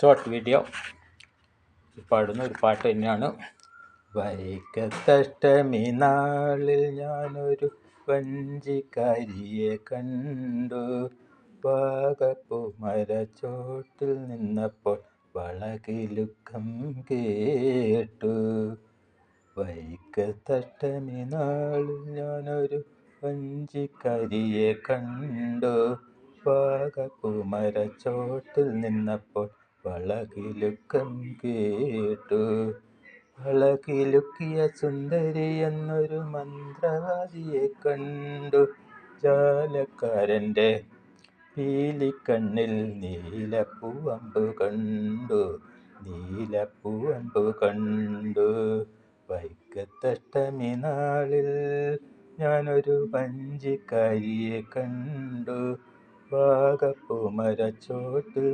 Short video പാടുന്ന ഒരു പാട്ട് തന്നെയാണ്. വൈക്കത്തഷ്ടമി നാളിൽ ഞാനൊരു വഞ്ചിക്കാരിയെ കണ്ടു. വാകപ്പൂ മരച്ചോട്ടിൽ നിന്നപ്പോൾ വളകിലുക്കം കേട്ടു. വൈക്കത്തഷ്ടമി നാളിൽ ഞാനൊരു വഞ്ചിക്കാരിയെ കണ്ടു. വാകപ്പൂ മരച്ചോട്ടിൽ നിന്നപ്പോൾ വളകിലുക്കം കേട്ടു. വളകിലുക്കിയ സുന്ദരി എന്നൊരു മന്ത്രവാദിയെ കണ്ടു. ജാലക്കാരൻ്റെ പീലിക്കണ്ണിൽ നീലപ്പൂവമ്പു കണ്ടു. നീലപ്പൂവമ്പു കണ്ടു. വൈക്കത്തഷ്ടമി നാളിൽ ഞാനൊരു വഞ്ചിക്കാരിയെ കണ്ടു. വാകപ്പൂ മരച്ചോട്ടിൽ